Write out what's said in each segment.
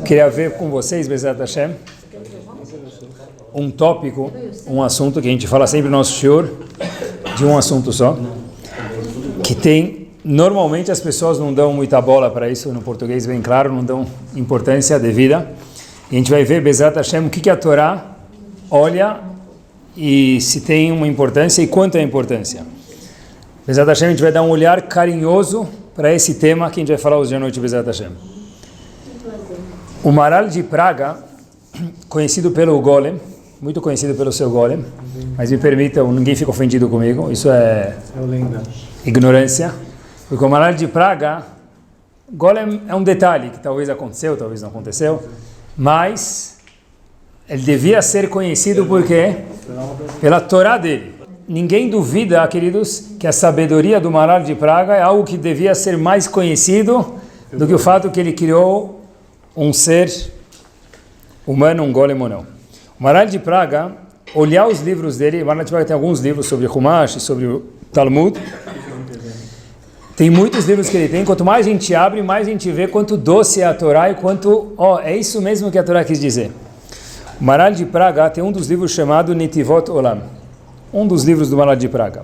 Queria ver com vocês, Bezat Hashem, um tópico, um assunto que a gente fala sempre no nosso shiur, de um assunto só, que tem, normalmente as pessoas não dão muita bola para isso, no português bem claro, não dão importância devida, e a gente vai ver, Bezat Hashem, o que a Torá olha e se tem uma importância e quanto é a importância. Bezat Hashem, a gente vai dar um olhar carinhoso para esse tema que a gente vai falar hoje à noite, Bezat Hashem. O Maharal de Praga, conhecido pelo Golem, muito conhecido pelo seu Golem, mas me permitam, ninguém fica ofendido comigo, isso é ignorância, porque o Maharal de Praga, Golem é um detalhe que talvez aconteceu, talvez não aconteceu, mas ele devia ser conhecido por quê? Pela Torá dele. Ninguém duvida, queridos, que a sabedoria do Maharal de Praga é algo que devia ser mais conhecido do que o fato que ele criou um ser humano, um golem ou não. O Maharal de Praga, olhar os livros dele, o Maharal de Praga tem alguns livros sobre Humash, sobre o Talmud, tem muitos livros que ele tem, quanto mais a gente abre, mais a gente vê quanto doce é a Torá e quanto, é isso mesmo que a Torá quis dizer. O Maharal de Praga tem um dos livros chamado Netivot Olam, um dos livros do Maharal de Praga.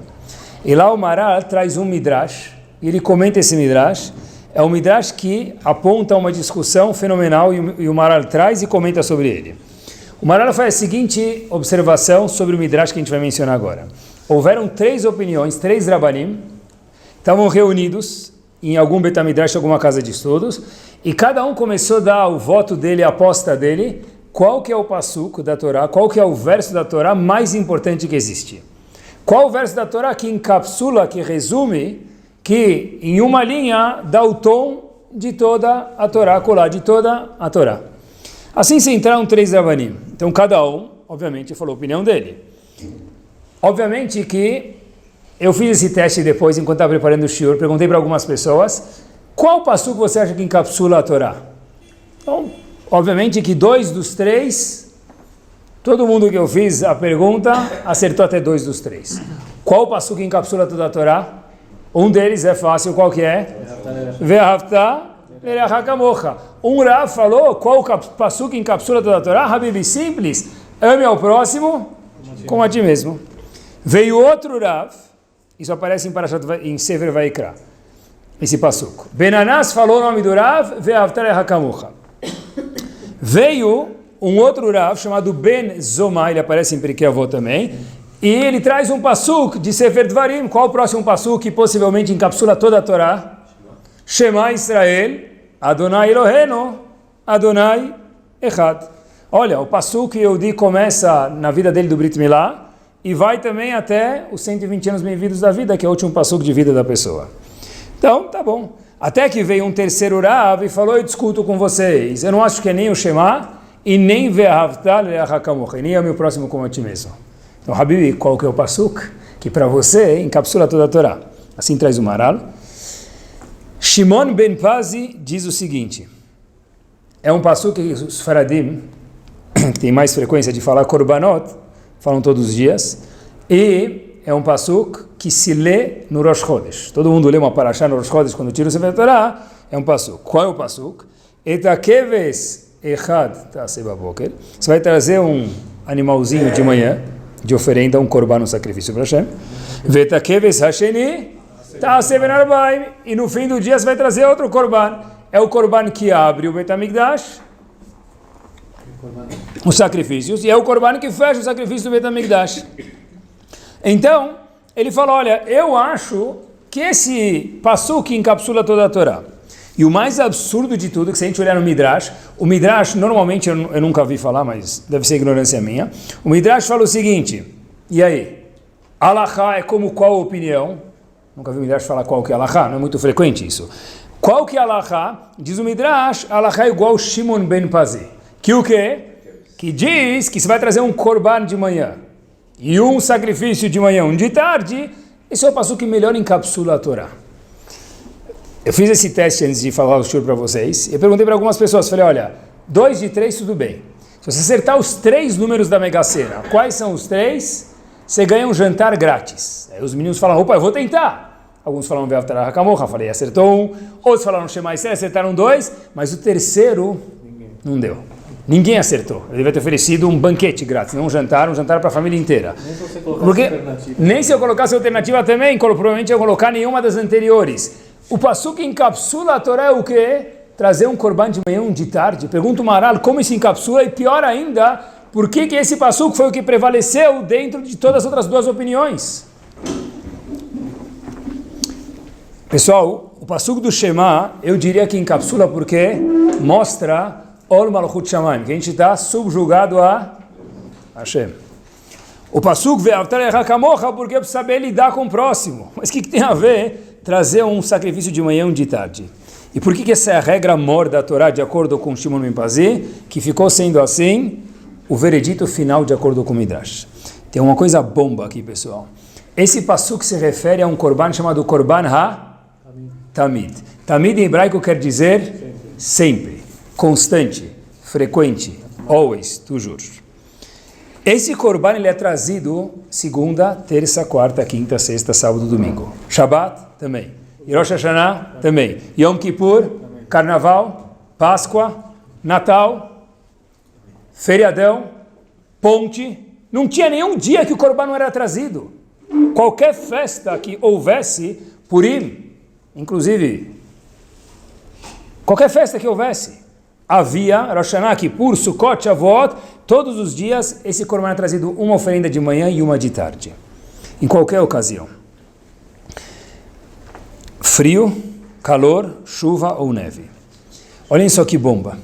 E lá o Maharal traz um Midrash, e ele comenta esse Midrash. É um Midrash que aponta uma discussão fenomenal e o Maharal traz e comenta sobre ele. O Maharal faz a seguinte observação sobre o Midrash que a gente vai mencionar agora. Houveram 3 opiniões, 3 Rabanim, estavam reunidos em algum Betamidrash, alguma casa de estudos, e cada um começou a dar o voto dele, a aposta dele, qual que é o passuco da Torá, qual que é o verso da Torá mais importante que existe. Qual o verso da Torá que encapsula, que resume, que em uma linha dá o tom de toda a Torá, colar de toda a Torá. Assim se entraram 3 Rabanim. Então cada um, obviamente, falou a opinião dele. Obviamente que eu fiz esse teste depois, enquanto estava preparando o shiur, perguntei para algumas pessoas, qual passuco você acha que encapsula a Torá? Então, obviamente que 2 dos 3, todo mundo que eu fiz a pergunta, acertou até 2 dos 3. Qual passuco que encapsula toda a Torá? Um deles é fácil, qual que é? Ve'ahavta le'reacha kamocha. Um Rav falou, qual o passuco que encapsula toda a Torá? Habibi, simples, ame ao próximo como a ti mesmo. Veio outro Rav, isso aparece em Sefer Vaikra, esse passuco. Benanas falou o nome do Rav, ve'ahavta le'reacha kamocha. Veio um outro Rav chamado Ben Zoma, ele aparece em Pirkei Avot também, e ele traz um pasuk de Sefer Dvarim. Qual o próximo pasuk que possivelmente encapsula toda a Torá? Shema Israel, Adonai Eloheinu, Adonai Echad. Olha, o pasuk Yehudi começa na vida dele do Brit Milá e vai também até os 120 anos bem-vindos da vida, que é o último pasuk de vida da pessoa. Então, tá bom. Até que veio um terceiro Rav e falou, eu discuto com vocês. Eu não acho que é nem o Shema e nem Ve'ahavta le'reacha kamocha, e nem ame o próximo como a ti mesmo. Então, Habibi, qual que é o pasuk? Que para você encapsula toda a Torá. Assim traz o Maharal. Shimon ben Pazi diz o seguinte. É um pasuk que os Faradim, que tem mais frequência de falar Korbanot, falam todos os dias. E é um pasuk que se lê no Rosh Chodesh. Todo mundo lê uma parashá no Rosh Chodesh quando tira o Sefer Torá. É um pasuk. Qual é o pasuk? Etakeves echad ta'aseh boker. Você vai trazer um animalzinho de manhã, de oferenda, um korban, um sacrifício para Hashem. Vetakeves hasheni ta'aseh ben arbaim. E no fim do dia você vai trazer outro korban. É o korban que abre o Betamigdash, os sacrifícios, e é o korban que fecha o sacrifício do Betamigdash. Então, ele falou, olha, eu acho que esse pasuk encapsula toda a Torá. E o mais absurdo de tudo, que se a gente olhar no Midrash, o Midrash, normalmente eu nunca vi falar, mas deve ser ignorância minha, o Midrash fala o seguinte, e aí? Alachá é como qual opinião? Nunca vi o Midrash falar qual que é Alachá, não é muito frequente isso. Qual que é Alachá? Diz o Midrash, Alachá é igual Shimon ben Pazi. Que o quê? Que diz que você vai trazer um korban de manhã, e um sacrifício de manhã, um de tarde, esse é o passuco que melhor encapsula a Torá. Eu fiz esse teste antes de falar o shiur para vocês. Eu perguntei para algumas pessoas, falei, olha, 2 de 3 tudo bem. Se você acertar os 3 números da Mega Sena, quais são os 3? Você ganha um jantar grátis. Aí os meninos falam, opa, eu vou tentar. Alguns falaram Ve'ahavta le'reacha kamocha, falei, acertou um. Outros falaram Shema Israel, acertaram 2. Mas o terceiro, Não deu. Ninguém acertou. Ele devia ter oferecido um banquete grátis, não um jantar para a família inteira. Nem se você colocasse alternativa. Nem se eu colocasse alternativa também, provavelmente eu ia colocar nenhuma das anteriores. O Passuque encapsula a Torá é o quê? Trazer um korban de manhã, um de tarde. Pergunta o Maharal como isso encapsula e pior ainda, por que esse Passuque foi o que prevaleceu dentro de todas as outras duas opiniões? Pessoal, o Passuque do Shema, eu diria que encapsula porque mostra Ol Malchut Shamayim, que a gente está subjugado a Hashem. O Passuque Ve'avta Lecha Kamocha, porque precisa saber lidar com o próximo. Mas o que tem a ver trazer um sacrifício de manhã e um de tarde? E por que essa é a regra mor da Torá, de acordo com Shimon ben Pazi, que ficou sendo assim o veredito final de acordo com o Midrash? Tem uma coisa bomba aqui, pessoal. Esse Passuque se refere a um korban chamado Korban HaTamid. Tamid em hebraico quer dizer sempre, constante, frequente, always, toujours. Esse korban ele é trazido segunda, terça, quarta, quinta, sexta, sábado, domingo. Shabbat também. E Rosh Hashanah também. Yom Kippur, Carnaval, Páscoa, Natal, feriadão, ponte. Não tinha nenhum dia que o korban não era trazido. Qualquer festa que houvesse, Purim, inclusive, qualquer festa que houvesse, havia Rosh Hashanah, Kippur, Sukkot, Shavuot, todos os dias esse korban é trazido uma oferenda de manhã e uma de tarde, em qualquer ocasião. Frio, calor, chuva ou neve. Olhem só que bomba.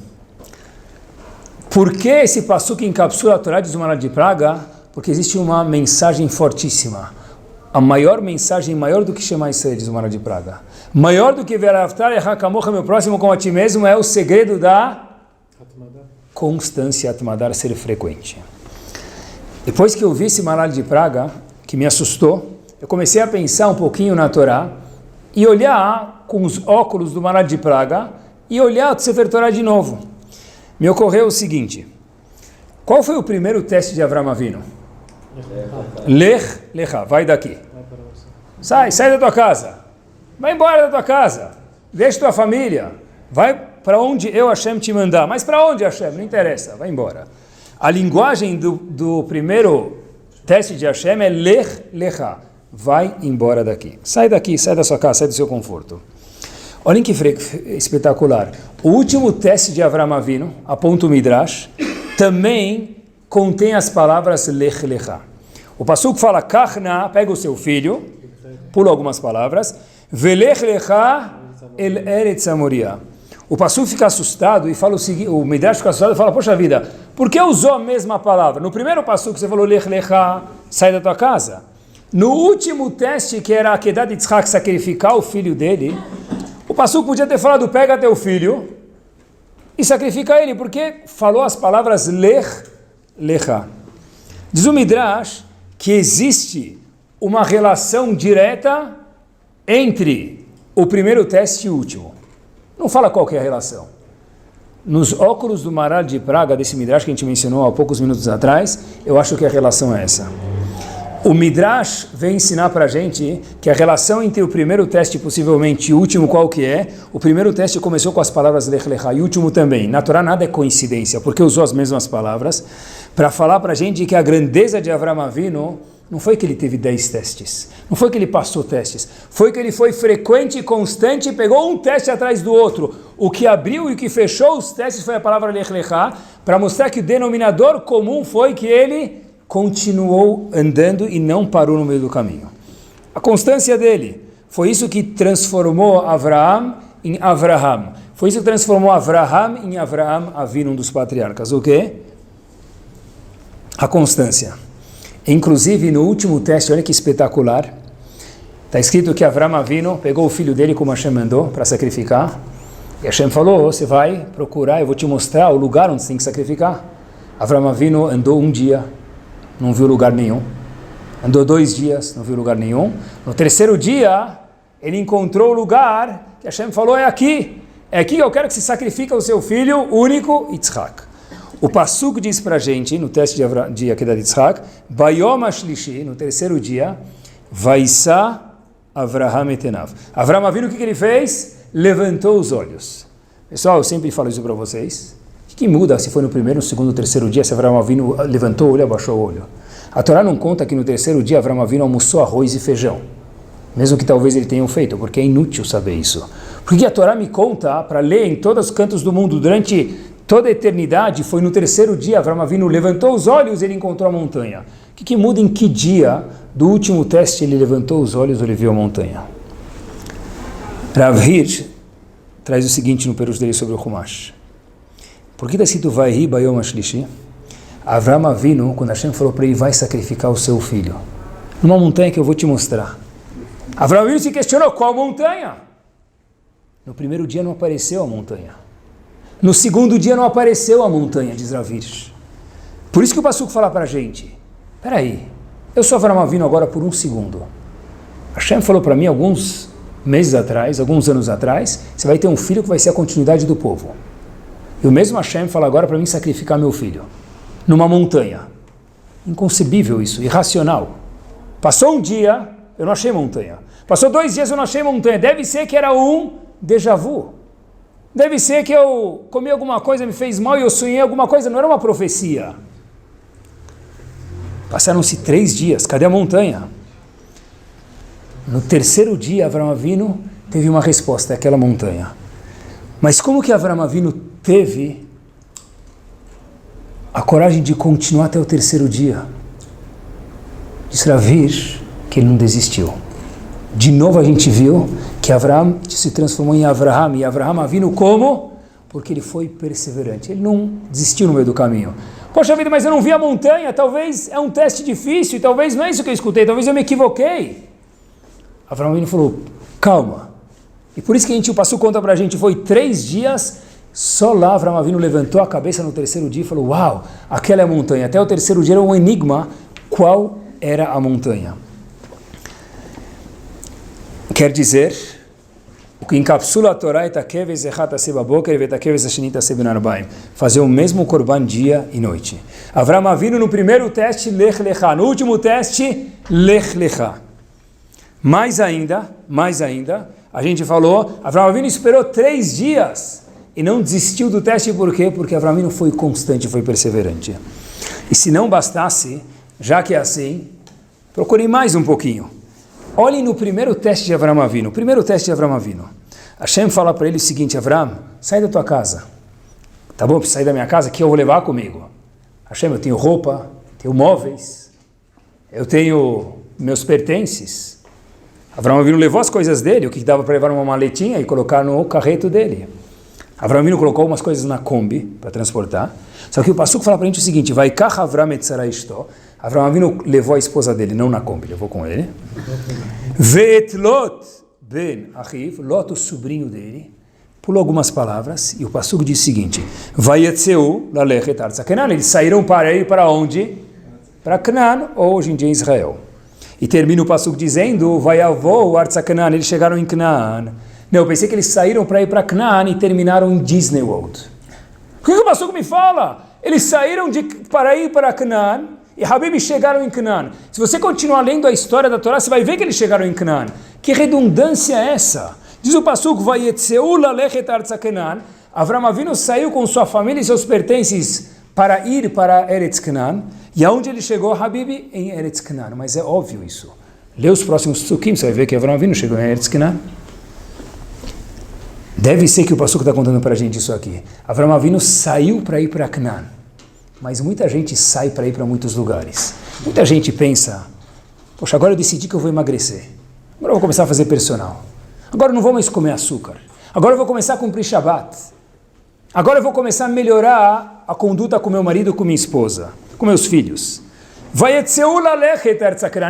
Por que esse passuque encapsula a Torá de Zumaral de Praga? Porque existe uma mensagem fortíssima. A maior mensagem, maior do que Shema Israel de Zumaral de Praga. Maior do que Ve'aftar Lecha Kamocha, meu próximo como a ti mesmo, é o segredo da constância, Atmadar, ser frequente. Depois que eu vi esse Maral de Praga, que me assustou, eu comecei a pensar um pouquinho na Torá e olhar com os óculos do Maral de Praga e olhar o Sefer Torá de novo. Me ocorreu o seguinte: qual foi o primeiro teste de Avram Avinu? Lech Lecha, vai daqui. Sai da tua casa. Vai embora da tua casa. Deixa tua família. Vai para onde eu, Hashem, te mandar. Mas para onde, Hashem? Não interessa, vai embora. A linguagem do primeiro teste de Hashem é Lech Lecha. Vai embora daqui. Sai daqui, sai da sua casa, sai do seu conforto. Olhem que espetacular. O último teste de Avram Avinu, aponta o Midrash, também contém as palavras Lech Lecha. O Passuque fala, Kachna, pega o seu filho, pula algumas palavras, Velech Lecha el Eretz Moria. O Passuque fica assustado e fala o seguinte, o Midrash fica assustado e fala, poxa vida, por que usou a mesma palavra? No primeiro Passuque você falou Lech Lecha, sai da tua casa. No último teste, que era a Akedat Yitzhak, sacrificar o filho dele, o Passuque podia ter falado, pega teu filho e sacrifica ele, porque falou as palavras Lech Lecha. Diz o Midrash que existe uma relação direta entre o primeiro teste e o último. Não fala qual que é a relação. Nos óculos do Maral de Praga, desse Midrash que a gente mencionou há poucos minutos atrás, eu acho que a relação é essa. O Midrash vem ensinar para a gente que a relação entre o primeiro teste, possivelmente, e o último, qual que é? O primeiro teste começou com as palavras Lech Lecha, e o último também. Na Torá nada é coincidência, porque usou as mesmas palavras, para falar para a gente que a grandeza de Avram Avinu não foi que ele teve 10 testes, não foi que ele passou testes, foi que ele foi frequente e constante e pegou um teste atrás do outro. O que abriu e o que fechou os testes foi a palavra Lech Lecha, para mostrar que o denominador comum foi que ele continuou andando e não parou no meio do caminho. A constância dele foi isso que transformou Avraham em Avraham. Foi isso que transformou Avraham em Avraham Avinu, um dos patriarcas. O quê? A constância. Inclusive, no último teste, olha que espetacular, está escrito que Avraham Avinu pegou o filho dele, como Hashem mandou, para sacrificar. E Hashem falou, você vai procurar, eu vou te mostrar o lugar onde você tem que sacrificar. Avraham Avinu andou um dia, não viu lugar nenhum. Andou 2 dias, não viu lugar nenhum. No terceiro dia, ele encontrou o lugar que Hashem falou, é aqui que eu quero que você sacrifique o seu filho único, Yitzhak. O Passuque diz para a gente, no teste de Akedat Yitzhak, Bayom HaShlishi, no terceiro dia, Vaisa Avraham Etenav. Avraham Avinu, o que ele fez? Levantou os olhos. Pessoal, eu sempre falo isso para vocês. O que muda se foi no primeiro, no segundo, no terceiro dia, se Avraham Avinu levantou o olho, abaixou o olho? A Torá não conta que no terceiro dia Avraham Avinu almoçou arroz e feijão, mesmo que talvez ele tenha feito, porque é inútil saber isso. Porque a Torá me conta, para ler em todos os cantos do mundo, durante toda a eternidade, foi no terceiro dia, Avraham Avinu levantou os olhos e ele encontrou a montanha. O que muda em que dia do último teste ele levantou os olhos e ele viu a montanha? Rav Hirsch traz o seguinte no perus dele sobre o Chumash. Por que está escrito Vayhi Bayom Ashlishi? Avraham Avinu, quando Hashem falou para ele, vai sacrificar o seu filho numa montanha que eu vou te mostrar. Avraham Avinu se questionou, qual montanha? No primeiro dia não apareceu a montanha. No segundo dia não apareceu a montanha, diz Rav Hirsch. Por isso que o Passuco fala para a gente, peraí, eu sou Avraham Avinu agora por um segundo. Hashem falou para mim alguns meses atrás, alguns anos atrás, você vai ter um filho que vai ser a continuidade do povo. E o mesmo Hashem fala agora para mim sacrificar meu filho numa montanha. Inconcebível isso, irracional. Passou um dia, eu não achei montanha. Passou 2 dias, eu não achei montanha. Deve ser que era um déjà vu. Deve ser que eu comi alguma coisa, me fez mal e eu sonhei alguma coisa. Não era uma profecia. Passaram-se 3 dias. Cadê a montanha? No terceiro dia, Avraham Avinu teve uma resposta, aquela montanha. Mas como que Avraham Avinu teve a coragem de continuar até o terceiro dia? Diz Rav Hirsch que ele não desistiu. De novo a gente viu que Avraham se transformou em Avraham, e Avraham Avinu como? Porque ele foi perseverante, ele não desistiu no meio do caminho. Poxa vida, mas eu não vi a montanha, talvez é um teste difícil, e talvez não é isso que eu escutei, talvez eu me equivoquei. Avraham Avinu falou, calma. E por isso que o Passuco conta pra gente, foi 3 dias, só lá Avraham Avinu levantou a cabeça no terceiro dia e falou, uau, aquela é a montanha. Até o terceiro dia era um enigma, qual era a montanha? Quer dizer, o que encapsula a Torá é fazer o mesmo korban dia e noite. Avraham Avinu no primeiro teste, Lech Lecha. No último teste, Lech Lecha. Mais ainda, a gente falou, Avraham Avinu esperou 3 dias e não desistiu do teste, por quê? Porque Avraham Avinu foi constante, foi perseverante. E se não bastasse, já que é assim, procurem mais um pouquinho. Olhem no primeiro teste de Avraham Avinu. Primeiro teste de Avraham Avinu. Hashem fala para ele o seguinte, Avraham, sai da tua casa. Tá bom, preciso sair da minha casa, que eu vou levar comigo. Hashem, eu tenho roupa, tenho móveis, eu tenho meus pertences. Avraham Avinu levou as coisas dele, o que dava para levar numa maletinha e colocar no carreto dele. Avraham Avinu colocou umas coisas na Kombi para transportar. Só que o Passuco fala para a gente o seguinte, vai kach Avraham et Sarai ishto. Avraham Avinu levou a esposa dele, não na Kombi, levou com ele. Ve'et Lot ben Achiv, Lot, o sobrinho dele, pulou algumas palavras e o Passuco diz o seguinte, Vayetzeu lalechet artza Canaan, eles saíram para ir para onde? Para Canaan, ou hoje em dia Israel. E termina o Passuco dizendo, Vayavou artza Canaan, eles chegaram em Canaan. Não, eu pensei que eles saíram para ir para Canaan e terminaram em Disney World. O que o Passuco me fala? Eles saíram para ir para Canaan e Habib chegaram em Canaan. Se você continuar lendo a história da Torá, você vai ver que eles chegaram em Canaan. Que redundância é essa? Diz o Passuco, Vayetzeu lalechet artza Canaan. Avraham Avinu saiu com sua família e seus pertences para ir para Eretz Canaan. E aonde ele chegou, Habib? Em Eretz Canaan. Mas é óbvio isso. Lê os próximos psukim, você vai ver que Avraham Avinu chegou em Eretz Canaan. Deve ser que o Passuco está contando para a gente isso aqui. Avraham Avinu saiu para ir para Canaan. Mas muita gente sai para ir para muitos lugares. Muita gente pensa, poxa, agora eu decidi que eu vou emagrecer. Agora eu vou começar a fazer personal. Agora eu não vou mais comer açúcar. Agora eu vou começar a cumprir Shabbat. Agora eu vou começar a melhorar a conduta com meu marido, com minha esposa, com meus filhos.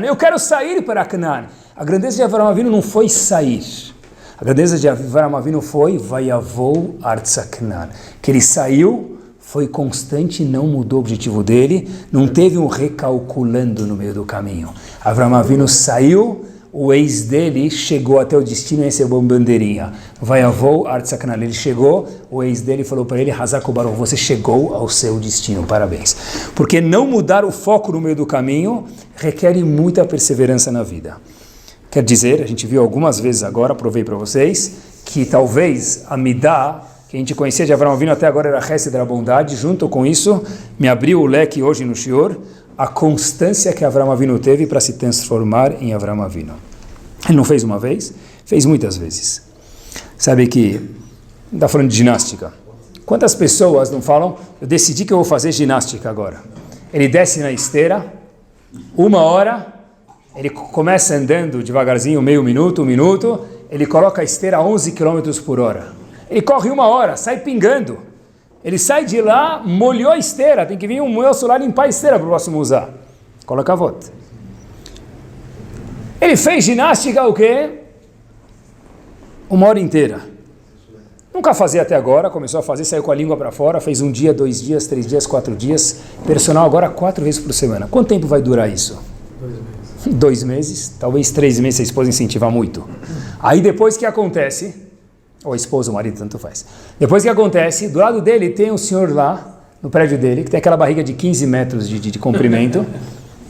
Eu quero sair para Canaan. A grandeza de Avraham Avinu não foi sair. A grandeza de Avraham Avinu foi Vayavou artza Canaan. Que ele saiu, foi constante, não mudou o objetivo dele, não teve um recalculando no meio do caminho. Avraham Avinu saiu, o ex dele chegou até o destino e recebeu uma bandeirinha. Vayavou artza Canaan. Ele chegou, o ex dele falou para ele, Hazak Baruch, você chegou ao seu destino, parabéns. Porque não mudar o foco no meio do caminho requer muita perseverança na vida. Quer dizer, a gente viu algumas vezes agora, provei para vocês, que talvez a Midah que a gente conhecia de Avraham Avinu até agora era Hesed, era bondade. Junto com isso, me abriu o leque hoje no Shior, a constância que Avraham Avinu teve para se transformar em Avraham Avinu. Ele não fez uma vez, fez muitas vezes. Sabe que, está falando de ginástica. Quantas pessoas não falam, eu decidi que eu vou fazer ginástica agora. Ele desce na esteira, 1 hora, ele começa andando devagarzinho, meio minuto, 1 minuto, ele coloca a esteira a 11 km por hora. Ele corre 1 hora, sai pingando. Ele sai de lá, molhou a esteira, tem que vir um moço lá limpar a esteira para o próximo usar. Coloca a volta. Ele fez ginástica o quê? 1 hora inteira. Nunca fazia até agora, começou a fazer, saiu com a língua para fora, fez 1 dia, 2 dias, 3 dias, 4 dias. Personal agora 4 vezes por semana. Quanto tempo vai durar isso? 2 meses. 2 meses, talvez 3 meses, se a esposa incentivar muito. Aí depois que acontece, ou a esposa, o marido, tanto faz. Depois que acontece, do lado dele tem um senhor lá, no prédio dele, que tem aquela barriga de 15 metros de comprimento,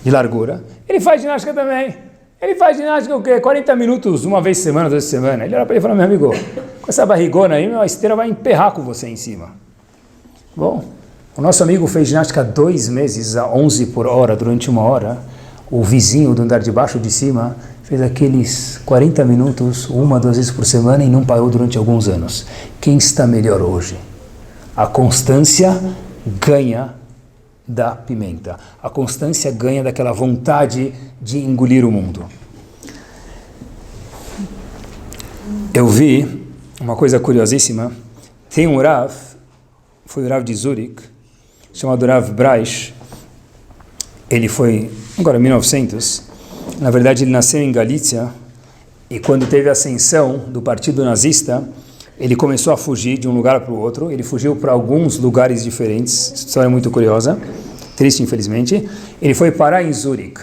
de largura. Ele faz ginástica também. Ele faz ginástica o quê? 40 minutos, 1 vez por semana, 2 vezes por semana. Ele olha para ele e fala, meu amigo, com essa barrigona aí, a esteira vai emperrar com você em cima. Bom, o nosso amigo fez ginástica 2 meses, a 11 por hora, durante 1 hora. O vizinho do andar de baixo de cima fez aqueles 40 minutos, 1, 2 vezes por semana e não parou durante alguns anos. Quem está melhor hoje? A constância ganha da pimenta. A constância ganha daquela vontade de engolir o mundo. Eu vi uma coisa curiosíssima. Tem um Rav, foi o Rav de Zurich, chamado Rav Breish. Ele foi, agora em 1900, na verdade ele nasceu em Galícia, e quando teve a ascensão do partido nazista, ele começou a fugir de um lugar para o outro. Ele fugiu para alguns lugares diferentes. Essa história é muito curiosa, triste infelizmente. Ele foi parar em Zurich.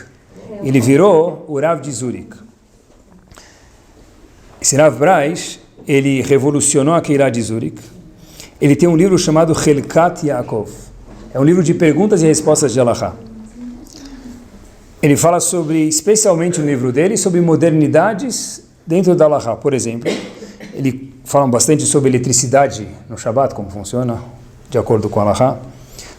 Ele virou o Rav de Zurich. Esse Rav Breish, ele revolucionou a Keilá de Zurich. Ele tem um livro chamado Chelkat Yaakov. É um livro de perguntas e respostas de Halakha. Ele fala sobre, especialmente no livro dele, sobre modernidades dentro da Halakha. Por exemplo, ele fala bastante sobre eletricidade no Shabbat, como funciona, de acordo com a Halakha,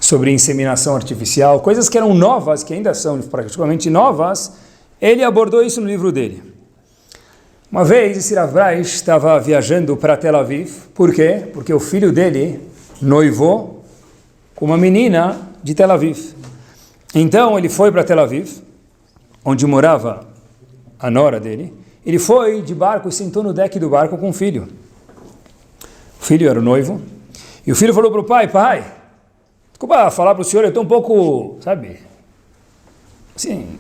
sobre inseminação artificial, coisas que eram novas, que ainda são praticamente novas. Ele abordou isso no livro dele. Uma vez, esse Rav Breish estava viajando para Tel Aviv. Por quê? Porque o filho dele noivou com uma menina de Tel Aviv. Então, ele foi para Tel Aviv, onde morava a nora dele. Ele foi de barco e sentou no deck do barco com o filho. O filho era o noivo. E o filho falou para o pai, desculpa falar para o senhor, eu estou um pouco, sabe, assim,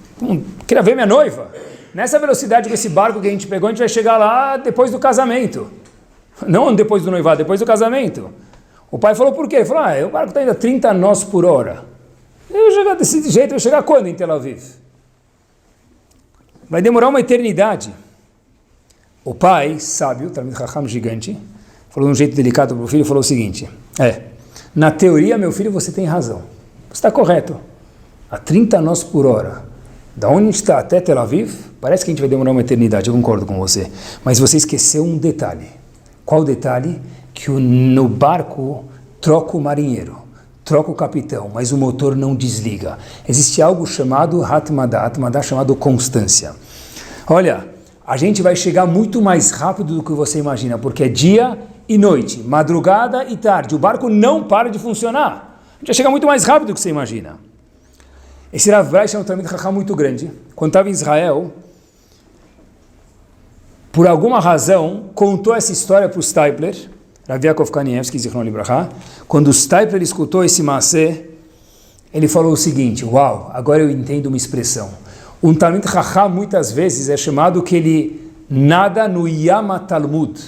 queria ver minha noiva. Nessa velocidade com esse barco que a gente pegou, a gente vai chegar lá depois do casamento. Não depois do noivado, depois do casamento. O pai falou, por quê? Ele falou, o barco está indo a 30 nós por hora. Eu vou chegar desse jeito, eu vou chegar quando em Tel Aviv? Vai demorar uma eternidade. O pai, sábio, Talmid Chacham gigante, falou de um jeito delicado para o filho, falou o seguinte, na teoria, meu filho, você tem razão. Você está correto. A 30 nós por hora, da onde a gente está até Tel Aviv, parece que a gente vai demorar uma eternidade, eu concordo com você. Mas você esqueceu um detalhe. Qual detalhe? Que no barco troca o marinheiro, troca o capitão, mas o motor não desliga. Existe algo chamado Hatmadah chamado constância. Olha, a gente vai chegar muito mais rápido do que você imagina, porque é dia e noite, madrugada e tarde. O barco não para de funcionar. A gente vai chegar muito mais rápido do que você imagina. Esse Rav Breish é um Talmid Chacham muito grande. Quando estava em Israel, por alguma razão, contou essa história para o Stipler, Rav Yaakov Kanievsky, Zichron Libraha. Quando o Stipler escutou esse maaseh, ele falou o seguinte, uau, agora eu entendo uma expressão. Um Talmid Chacham, muitas vezes, é chamado que ele nada no Yama Talmud,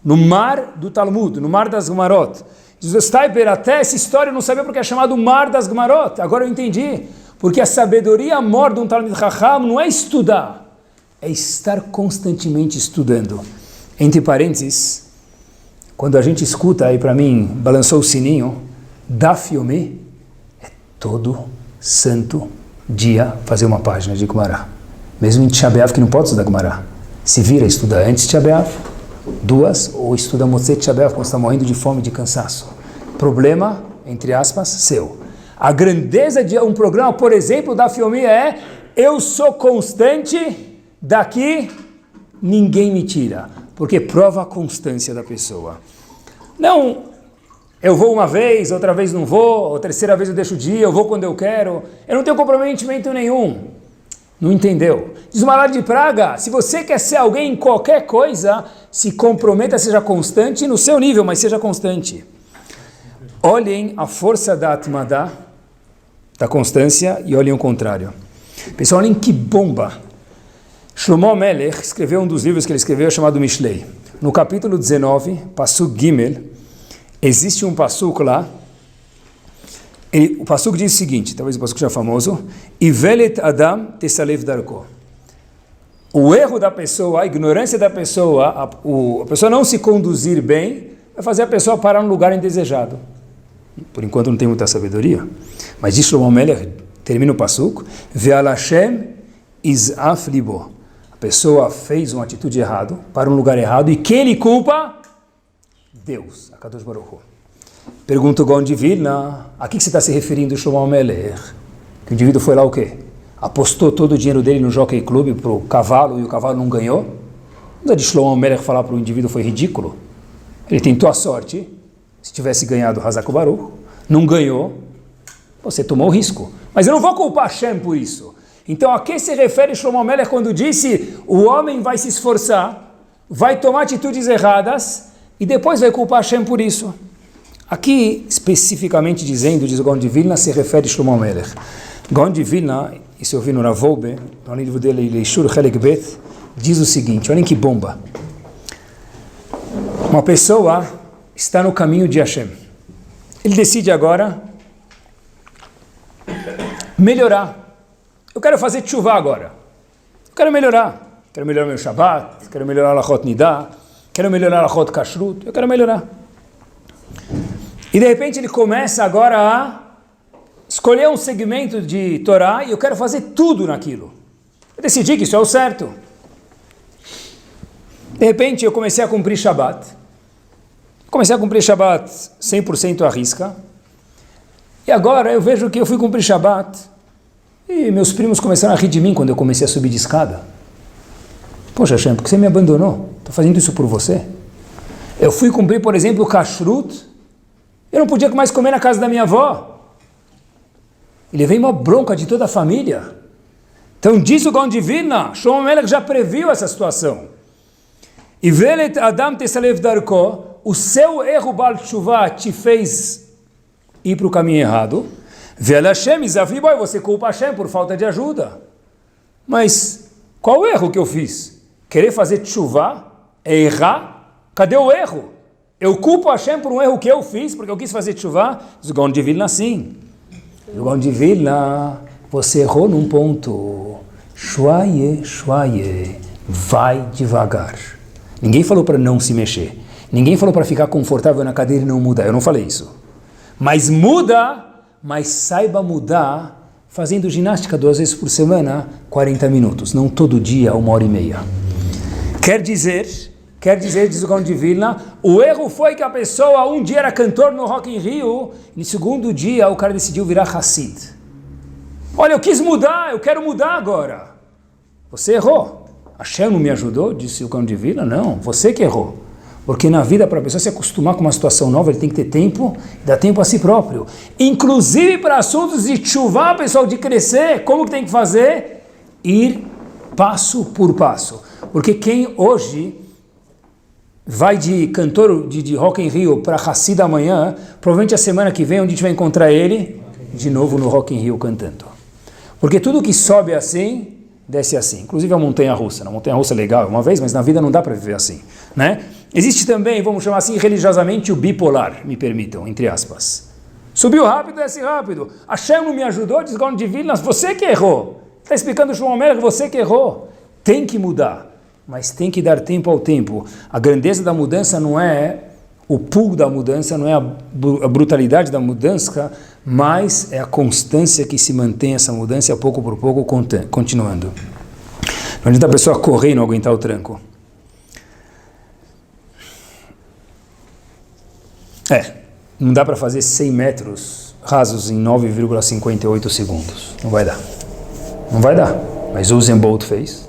no mar do Talmud, no mar das Gemarot. Diz o Stipler, até essa história eu não sabia porque é chamado mar das Gemarot. Agora eu entendi. Porque a sabedoria maior de um Talmid Chacham não é estudar, é estar constantemente estudando. Entre parênteses, quando a gente escuta, aí para mim, balançou o sininho, Daf Yomi é todo santo dia fazer uma página de Gemara. Mesmo em Tisha B'Av, que não pode estudar Gemara. Se vira estudar antes de Tisha B'Av, 2, ou estuda Motzei Shabbat quando está morrendo de fome e de cansaço. Problema, entre aspas, seu. A grandeza de um programa, por exemplo, da Fiomia é: eu sou constante, daqui ninguém me tira, porque prova a constância da pessoa. Não, eu vou uma vez, outra vez não vou, a terceira vez eu deixo o dia, eu vou quando eu quero, eu não tenho comprometimento nenhum. Não entendeu? Diz o Maharaj de Praga: se você quer ser alguém em qualquer coisa, se comprometa, seja constante no seu nível, mas seja constante. Olhem a força da Atmada, da constância, e olhem o contrário. Pessoal, olhem que bomba. Shlomo Melech escreveu um dos livros que ele escreveu chamado Mishlei. No capítulo 19, Pasuk Gimel, existe um Pasuk lá. O Pasuk diz o seguinte, talvez o Pasuk seja famoso: Ivelet Adam Tesalev Darko. O erro da pessoa, a ignorância da pessoa, a pessoa não se conduzir bem, vai fazer a pessoa parar num lugar indesejado. Por enquanto não tem muita sabedoria, mas diz Shlomo Melech, termina o Pasuk: Ve'al Hashem izaf libo. A pessoa fez uma atitude errada, para um lugar errado, e quem lhe culpa? Deus, Akadosh Baruch Hu. Pergunta o Gaon de Vilna: a que você está se referindo, Shlomo Melech? Que o indivíduo foi lá o quê? Apostou todo o dinheiro dele no Jockey Club para o cavalo e o cavalo não ganhou? Não é de Shlomo Melech falar para o indivíduo foi ridículo? Ele tentou a sorte, se tivesse ganhado Hazak Baruch, não ganhou, você tomou o risco. Mas eu não vou culpar Hashem por isso. Então a que se refere Shlomo Melech quando disse: o homem vai se esforçar, vai tomar atitudes erradas e depois vai culpar Hashem por isso? Aqui, especificamente dizendo, diz o Gaon de Vilna, se refere a Shlomo Melech. Gaon de Vilna, isso eu vi no Rav Wolbe, no livro dele, Leishur Chelek Bet, diz o seguinte: olhem que bomba. Uma pessoa está no caminho de Hashem. Ele decide agora melhorar. Eu quero fazer tchuvá agora. Eu quero melhorar. Quero melhorar meu Shabbat, quero melhorar a Lachot Nidah, quero melhorar a Lachot Kashrut, eu quero melhorar. E de repente ele começa agora a escolher um segmento de Torá e eu quero fazer tudo naquilo. Eu decidi que isso é o certo. De repente eu comecei a cumprir Shabbat. Comecei a cumprir Shabbat 100% à risca. E agora eu vejo que eu fui cumprir Shabbat e meus primos começaram a rir de mim quando eu comecei a subir de escada. Poxa, Hashem, por que você me abandonou? Estou fazendo isso por você? Eu fui cumprir, por exemplo, o Kashrut. Eu não podia mais comer na casa da minha avó. E levei uma bronca de toda a família. Então diz o Gaon de Vilna, Shlomo Melech já previu essa situação. E Velet Adam Tesalev Darko, o seu erro Baal Teshuvah te fez ir para o caminho errado. Ve'al Hashem izaf libo, você culpa Hashem por falta de ajuda. Mas qual o erro que eu fiz? Querer fazer teshuvah é errar? Cadê o erro? Eu culpo Hashem por um erro que eu fiz, porque eu quis fazer teshuvah? Diz o Gaon de Vilna sim. O Gaon de Vilna, você errou num ponto. Shwaye, shwaye, vai devagar. Ninguém falou para não se mexer. Ninguém falou para ficar confortável na cadeira e não mudar. Eu não falei isso. Mas muda, mas saiba mudar fazendo ginástica 2 vezes por semana, 40 minutos. Não todo dia, 1h30. Quer dizer, diz o Gaon de Vilna, o erro foi que a pessoa um dia era cantor no Rock in Rio, e no segundo dia o cara decidiu virar Hassid. Olha, eu quis mudar, eu quero mudar agora. Você errou. Hashem não me ajudou, disse o Gaon de Vilna. Não, você que errou. Porque na vida, para a pessoa se acostumar com uma situação nova, ele tem que ter tempo, dar tempo a si próprio. Inclusive para assuntos de teshuvah, pessoal, de crescer, como que tem que fazer? Ir passo por passo. Porque quem hoje vai de cantor de Rock in Rio para Hassid amanhã, provavelmente a semana que vem, onde a gente vai encontrar ele, de novo no Rock in Rio cantando. Porque tudo que sobe assim, desce assim. Inclusive a montanha-russa. A montanha-russa é legal uma vez, mas na vida não dá para viver assim, né? Existe também, vamos chamar assim, religiosamente, o bipolar, me permitam, entre aspas. Subiu rápido, desce rápido. Hashem não me ajudou, diz Gaon de Vilna, você que errou. Está explicando o Shlomo Melech, você que errou. Tem que mudar, mas tem que dar tempo ao tempo. A grandeza da mudança não é o pulo da mudança, não é a brutalidade da mudança, mas é a constância que se mantém essa mudança, pouco por pouco, continuando. Não adianta a pessoa correr e não aguentar o tranco. Não dá para fazer 100 metros rasos em 9,58 segundos. Não vai dar. Não vai dar. Mas o Usain Bolt fez.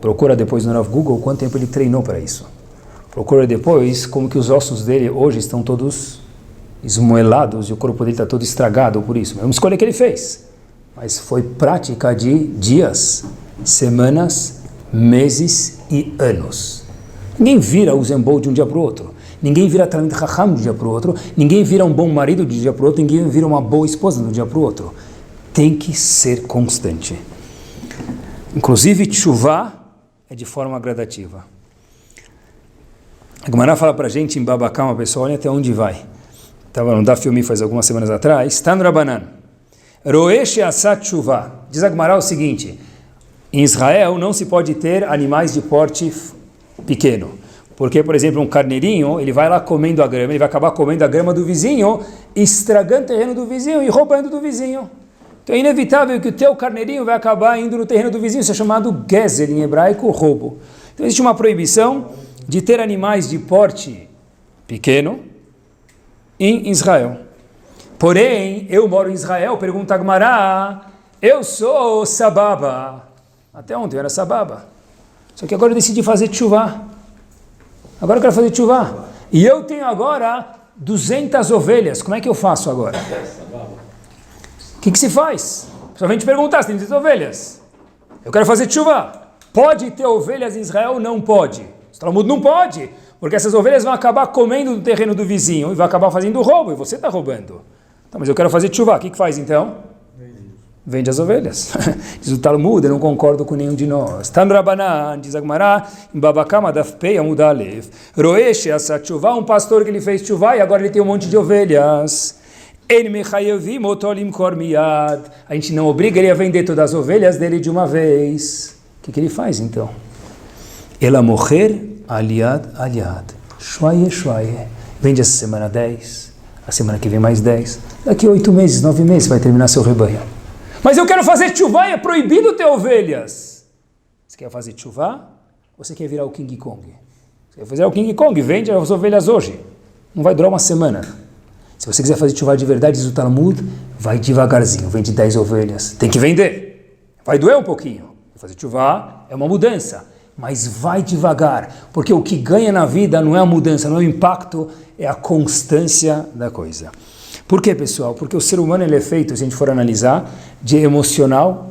Procura depois no Google quanto tempo ele treinou para isso. Procura depois como que os ossos dele hoje estão todos esmoelados e o corpo dele está todo estragado por isso. É uma escolha que ele fez. Mas foi prática de dias, semanas, meses e anos. Ninguém vira Usain Bolt de um dia para o outro. Ninguém vira Talmid Chacham de um dia para o outro. Ninguém vira um bom marido de um dia para o outro. Ninguém vira uma boa esposa de um dia para o outro. Tem que ser constante. Inclusive, tchuvá é de forma gradativa. A Gemara fala para a gente em Babacama, pessoal, olha até onde vai. Estava no Daf Yomi faz algumas semanas atrás. Está no Rabanan. Roesh asat tchuvá. Diz a Gemara o seguinte. Em Israel não se pode ter animais de porte pequeno. Porque, por exemplo, um carneirinho, ele vai lá comendo a grama, ele vai acabar comendo a grama do vizinho, estragando o terreno do vizinho e roubando do vizinho. Então é inevitável que o teu carneirinho vai acabar indo no terreno do vizinho, isso é chamado gezer em hebraico, roubo. Então existe uma proibição de ter animais de porte pequeno em Israel. Porém, eu moro em Israel, pergunta a Gemara, eu sou sababa. Até ontem eu era sababa. Só que agora eu decidi fazer tchuvá. Agora eu quero fazer tchuvá. E eu tenho agora 200 ovelhas. Como é que eu faço agora? O que se faz? Somente perguntar se tem 200 ovelhas. Eu quero fazer tchuvá. Pode ter ovelhas em Israel ou não pode? O Talmud não pode. Porque essas ovelhas vão acabar comendo no terreno do vizinho e vão acabar fazendo roubo. E você está roubando. Tá, mas eu quero fazer tchuvá. O que faz então? Vende as ovelhas. Diz o Talmud, eu não concordo com nenhum de nós. Tan Rabanan, diz a Gemara, em Babacama Daf Pei Amud Aleph. Roesh asat tchuvá, um pastor que ele fez tchuvá e agora ele tem um monte de ovelhas. Ele mechayevim otolim kor miyad. A gente não obriga ele a vender todas as ovelhas dele de uma vez. O que ele faz então? Ela morrer aliad aliad. Shwaye shwaye. Vende essa semana 10, a semana que vem mais 10. Daqui 8 meses, 9 meses vai terminar seu rebanho. Mas eu quero fazer tchuvá e é proibido ter ovelhas. Você quer fazer tchuvá ou você quer virar o King Kong? Você quer fazer o King Kong, vende as ovelhas hoje. Não vai durar uma semana. Se você quiser fazer tchuvá de verdade, diz o Talmud, vai devagarzinho, vende 10 ovelhas. Tem que vender. Vai doer um pouquinho. Fazer tchuvá é uma mudança, mas vai devagar. Porque o que ganha na vida não é a mudança, não é o impacto, é a constância da coisa. Por quê, pessoal? Porque o ser humano ele é feito, se a gente for analisar, de emocional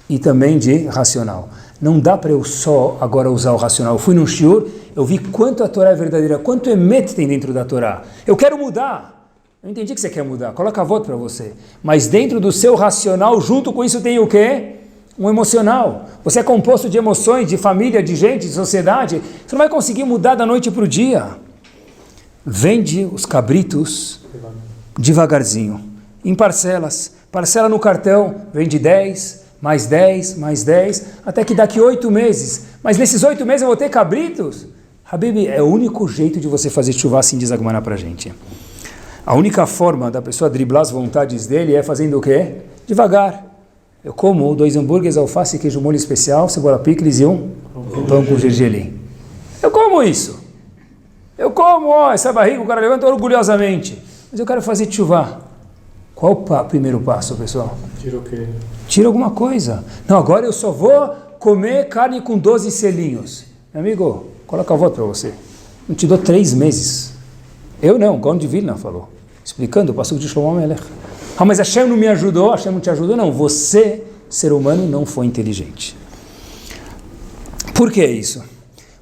e também de racional. Não dá para eu só agora usar o racional. Eu fui num shiur, eu vi quanto a Torá é verdadeira, quanto emet tem dentro da Torá. Eu quero mudar. Eu entendi que você quer mudar, coloca a voto para você. Mas dentro do seu racional, junto com isso tem o quê? Um emocional. Você é composto de emoções, de família, de gente, de sociedade. Você não vai conseguir mudar da noite para o dia. Vende os cabritos devagarzinho, em parcelas. Parcela no cartão, vende 10, mais 10, mais 10, até que daqui 8 meses. Mas nesses 8 meses eu vou ter cabritos? Habibi, é o único jeito de você fazer tchuvá, assim diz a Gemara pra gente. A única forma da pessoa driblar as vontades dele é fazendo o quê? Devagar. Eu como 2 hambúrgueres, alface, queijo molho especial, cebola picles e um pão com gergelim. Eu como isso. Eu como, essa barriga o cara levanta orgulhosamente. Mas eu quero fazer tchuvá. Qual o primeiro passo, pessoal? Tira o quê? Tira alguma coisa. Não, agora eu só vou comer carne com 12 selinhos. Meu amigo, coloca a voto para você. Não te dou 3 meses. Eu não, Gaon de Vilna falou. Explicando o passo de Shlomo Melech. Ah, mas Hashem não me ajudou, Hashem não te ajudou. Não, você, ser humano, não foi inteligente. Por que isso?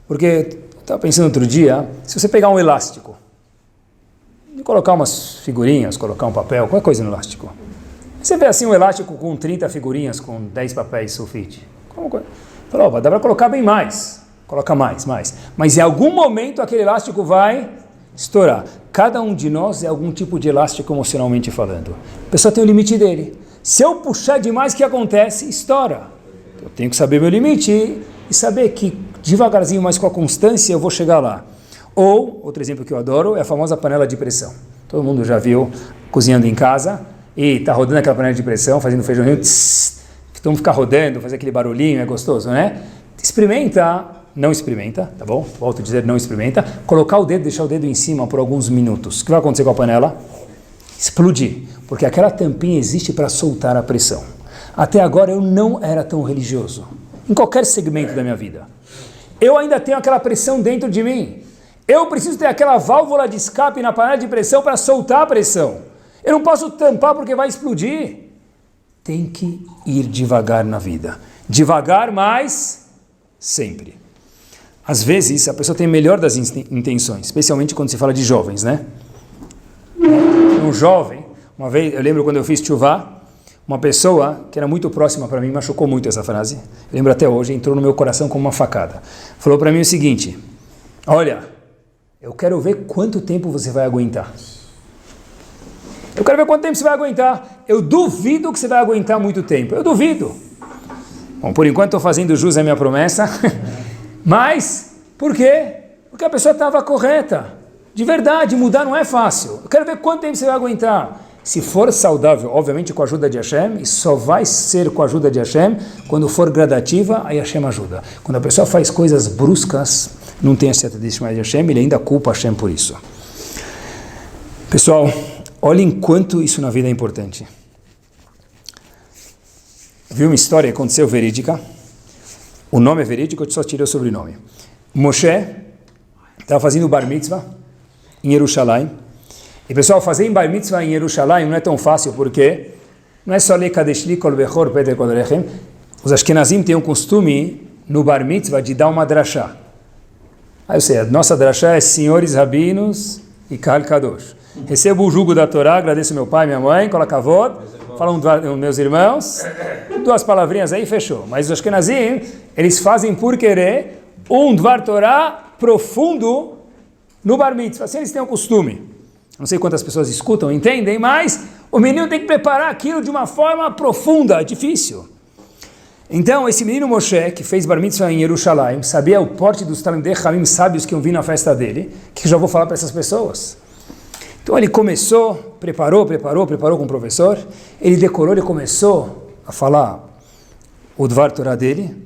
Porque eu estava pensando outro dia, se você pegar um elástico, e colocar umas figurinhas, colocar um papel, qualquer coisa no elástico. Você vê assim um elástico com 30 figurinhas, com 10 papéis sulfite. Falou, dá para colocar bem mais. Coloca mais. Mas em algum momento aquele elástico vai estourar. Cada um de nós é algum tipo de elástico emocionalmente falando. A pessoa tem o limite dele. Se eu puxar demais, o que acontece? Estoura. Eu tenho que saber meu limite e saber que devagarzinho, mas com a constância, eu vou chegar lá. Ou, outro exemplo que eu adoro, é a famosa panela de pressão. Todo mundo já viu cozinhando em casa e está rodando aquela panela de pressão, fazendo feijãozinho, então ficar rodando, fazer aquele barulhinho, é gostoso, né? Experimenta não experimenta, tá bom? Volto a dizer, não experimenta. Colocar o dedo, deixar o dedo em cima por alguns minutos. O que vai acontecer com a panela? Explodir, porque aquela tampinha existe para soltar a pressão. Até agora eu não era tão religioso, em qualquer segmento da minha vida. Eu ainda tenho aquela pressão dentro de mim. Eu preciso ter aquela válvula de escape na panela de pressão para soltar a pressão. Eu não posso tampar porque vai explodir. Tem que ir devagar na vida. Devagar, mas sempre. Às vezes, a pessoa tem melhor das intenções, especialmente quando se fala de jovens, né? Um jovem, uma vez, eu lembro quando eu fiz tchuvá, uma pessoa que era muito próxima para mim, machucou muito essa frase, eu lembro até hoje, entrou no meu coração como uma facada. Falou para mim o seguinte: olha, eu quero ver quanto tempo você vai aguentar. Eu quero ver quanto tempo você vai aguentar. Eu duvido que você vai aguentar muito tempo. Eu duvido. Bom, por enquanto estou fazendo jus à minha promessa. Mas, por quê? Porque a pessoa estava correta. De verdade, mudar não é fácil. Eu quero ver quanto tempo você vai aguentar. Se for saudável, obviamente com a ajuda de Hashem, e só vai ser com a ajuda de Hashem, quando for gradativa, aí Hashem ajuda. Quando a pessoa faz coisas bruscas, não tem a certeza de Hashem, ele ainda culpa Hashem por isso. Pessoal, olhem quanto isso na vida é importante. Vi uma história que aconteceu verídica. O nome é verídico, eu só tirei o sobrenome. Moshe estava fazendo bar mitzvah em Jerusalém. E pessoal, fazer em bar mitzvah em Jerusalém não é tão fácil, porque não é só ler Kadesh li kol bechor Peter kol rechem. Os Ashkenazim têm um costume no bar mitzvah de dar uma drashá. Aí eu sei, a nossa drashá é senhores rabinos e Kal Kadosh. Recebo o jugo da Torá, agradeço meu pai, minha mãe, kol hakavod, falam meus irmãos, duas palavrinhas aí, fechou. Mas os Ashkenazim, eles fazem por querer um Dvar Torá profundo no bar mitzvah. Assim eles têm o costume. Não sei quantas pessoas escutam, entendem, mas o menino tem que preparar aquilo de uma forma profunda, difícil. Então, esse menino Moshe, que fez bar mitzvah em Jerusalém, sabia o porte dos Talmidei Chachamim sábios que iam vir na festa dele, que eu já vou falar para essas pessoas. Então ele começou, preparou com o professor, ele decorou, ele começou a falar o Dvar Torah dele,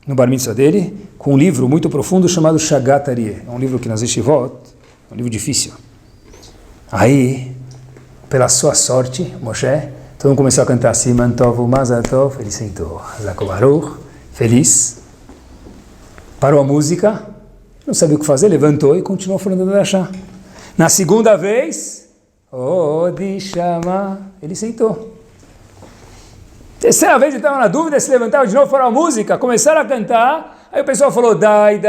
no bar mitzvah dele, com um livro muito profundo chamado Shagat Aryeh. É um livro que nas Yeshivot, é um livro difícil. Aí, pela sua sorte, Moshe, todo mundo começou a cantar Siman Tov Mazal Tov, ele sentou, Hazak Baruch, feliz, parou a música, não sabia o que fazer, levantou e continuou falando da Drashá. Na segunda vez, Odishama, ele sentou. Terceira vez ele estava na dúvida, se levantava de novo, parou a música, começaram a cantar, aí o pessoal falou, dai,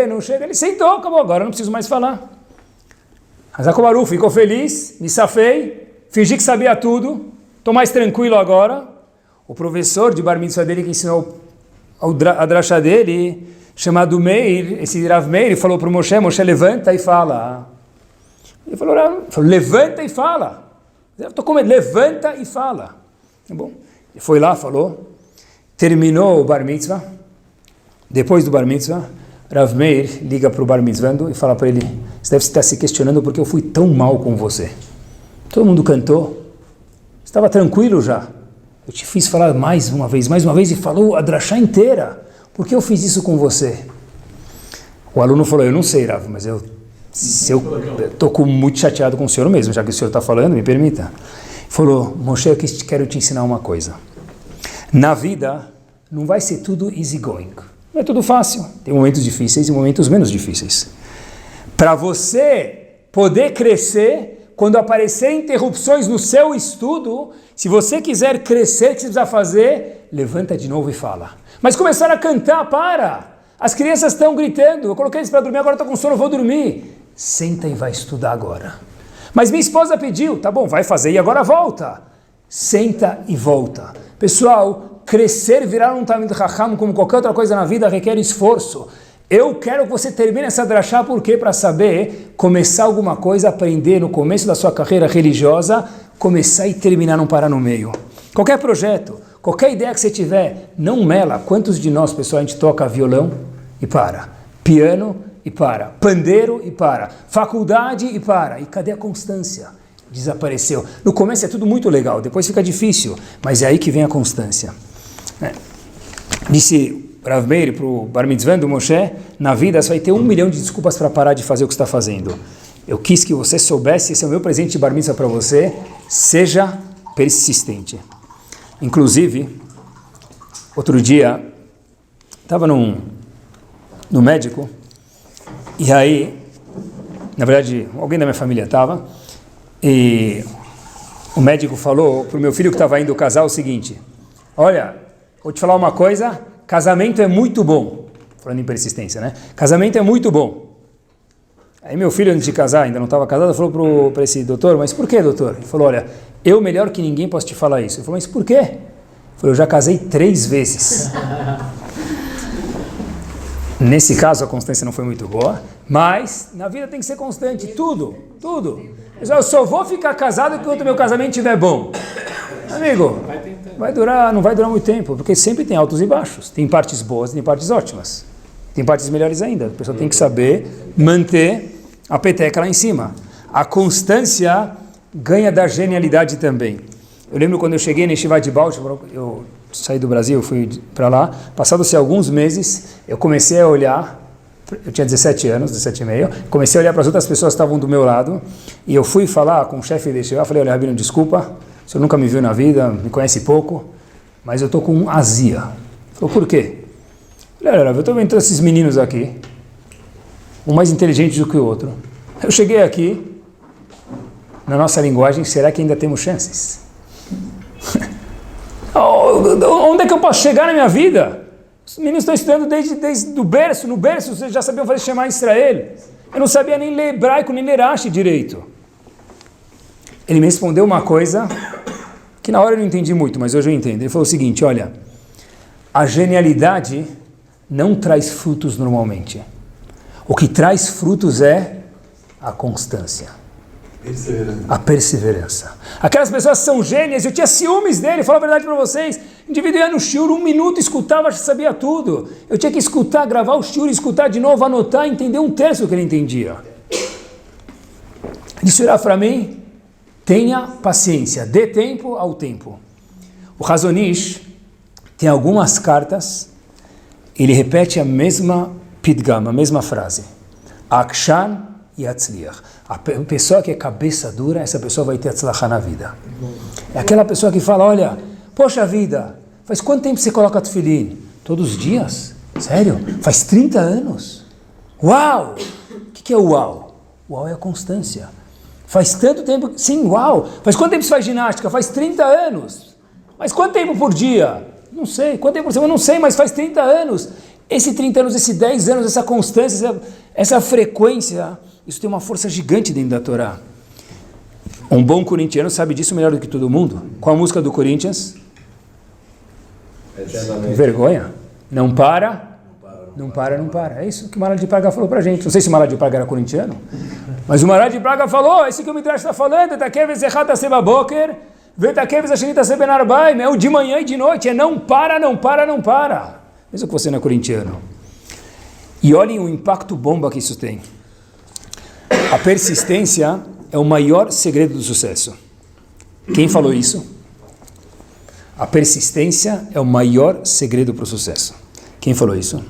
não chega, ele sentou, acabou, agora eu não preciso mais falar. Hazak Baruch ficou feliz, me safei, fingi que sabia tudo, estou mais tranquilo agora. O professor de bar mitzvah dele que ensinou a drashá dele, chamado Meir, esse Rav Meir, ele falou para o Moshe, Moshe levanta e fala. Ele falou, levanta e fala. Eu estou com medo, levanta e fala. Tá bom? Ele foi lá, falou, terminou o bar mitzvah. Depois do bar mitzvah, Rav Meir liga para o bar mitzvando e fala para ele, você deve estar se questionando porque eu fui tão mal com você. Todo mundo cantou, estava tranquilo já. Eu te fiz falar mais uma vez, e falou a drashá inteira. Por que eu fiz isso com você? O aluno falou, eu não sei, Rav, mas eu estou muito chateado com o senhor mesmo, já que o senhor está falando, me permita. Ele falou, Moshe, eu quero te ensinar uma coisa. Na vida, não vai ser tudo easy going. Não é tudo fácil. Tem momentos difíceis e momentos menos difíceis. Para você poder crescer, quando aparecer interrupções no seu estudo, se você quiser crescer, o que você precisa fazer? Levanta de novo e fala. Mas começaram a cantar, para! As crianças estão gritando, eu coloquei eles para dormir, agora estou com sono, vou dormir. Senta e vai estudar agora. Mas minha esposa pediu, tá bom, vai fazer e agora volta. Senta e volta. Pessoal, crescer, virar um Talmid Chacham, como qualquer outra coisa na vida, requer esforço. Eu quero que você termine essa drashá, porque para saber começar alguma coisa, aprender no começo da sua carreira religiosa, começar e terminar, não parar no meio. Qualquer projeto, qualquer ideia que você tiver, não mela. Quantos de nós, pessoal, a gente toca violão e para, piano e para, pandeiro e para, faculdade e para, e cadê a constância? Desapareceu. No começo é tudo muito legal, depois fica difícil, mas é aí que vem a constância. Disse Rav Meir, para o Bar Mitzvah do Moshe, na vida você vai ter 1 milhão de desculpas para parar de fazer o que você está fazendo. Eu quis que você soubesse, esse é o meu presente de Bar Mitzvah para você, seja persistente. Inclusive, outro dia, estava no médico, e aí, na verdade, alguém da minha família estava, e o médico falou para o meu filho que estava indo casar o seguinte: olha, vou te falar uma coisa, casamento é muito bom. Falando em persistência, né? Casamento é muito bom. Aí meu filho, antes de casar, ainda não estava casado, falou para esse doutor: mas por que, doutor? Ele falou: olha, eu melhor que ninguém posso te falar isso. Ele falou: mas por quê? Ele falou: eu já casei 3 vezes. Nesse caso a constância não foi muito boa, mas na vida tem que ser constante, tudo. Eu só vou ficar casado enquanto meu casamento estiver bom. Amigo, não vai durar muito tempo, porque sempre tem altos e baixos. Tem partes boas e tem partes ótimas. Tem partes melhores ainda. A pessoa tem que saber manter a peteca lá em cima. A constância ganha da genialidade também. Eu lembro quando eu cheguei na Yeshiva de Baltimore, eu saí do Brasil, fui para lá, passados-se alguns meses, eu comecei a olhar, eu tinha 17 anos, 17 e meio, comecei a olhar para as outras pessoas que estavam do meu lado, e eu fui falar com o chefe da Yeshiva, falei: olha, Rabino, desculpa, o senhor nunca me viu na vida, me conhece pouco, mas eu estou com azia. Ele falou: por quê? Eu falei: olha, eu estou vendo esses meninos aqui, um mais inteligente do que o outro. Eu cheguei aqui, na nossa linguagem, será que ainda temos chances? Onde é que eu posso chegar na minha vida? Os meninos estão estudando desde o berço, no berço vocês já sabiam fazer Shema Israel. Eu não sabia nem ler hebraico, nem ler Rashi direito. Ele me respondeu uma coisa que na hora eu não entendi muito, mas hoje eu entendo. Ele falou o seguinte: olha, a genialidade não traz frutos normalmente. O que traz frutos é a constância. A perseverança. Aquelas pessoas são gênias, eu tinha ciúmes dele, falo a verdade para vocês. O indivíduo ia no shiur, 1 minuto, escutava, já sabia tudo. Eu tinha que escutar, gravar o shiur, escutar de novo, anotar, entender 1/3 do que ele entendia. Disse para mim: tenha paciência, dê tempo ao tempo. O Hazon Ish tem algumas cartas, ele repete a mesma pidgam, a mesma frase. Akshan Yatzliach. A pessoa que é cabeça dura, essa pessoa vai ter atzlachá na vida. É aquela pessoa que fala: olha, poxa vida, faz quanto tempo você coloca tefilim? Todos os dias? Sério? Faz 30 anos? Uau! O que é uau? Uau é a constância. Faz tanto tempo... Sim, uau! Faz quanto tempo você faz ginástica? Faz 30 anos. Mas quanto tempo por dia? Não sei. Quanto tempo por semana? Não sei, mas faz 30 anos. Esse 30 anos, esses 10 anos, essa constância, essa frequência... Isso tem uma força gigante dentro da Torá. Um bom corintiano sabe disso melhor do que todo mundo. Qual a música do Corinthians? Vergonha. Não para. É isso que o Maharaj de Praga falou pra gente. Não sei se o Maharaj de Praga era corintiano, mas o Maharaj de Praga falou, esse que o Midrash está falando, é o de manhã e de noite, é não para. Mesmo que você não é corintiano. E olhem o impacto bomba que isso tem. A persistência é o maior segredo do sucesso. Quem falou isso? A persistência é o maior segredo para o sucesso. Quem falou isso?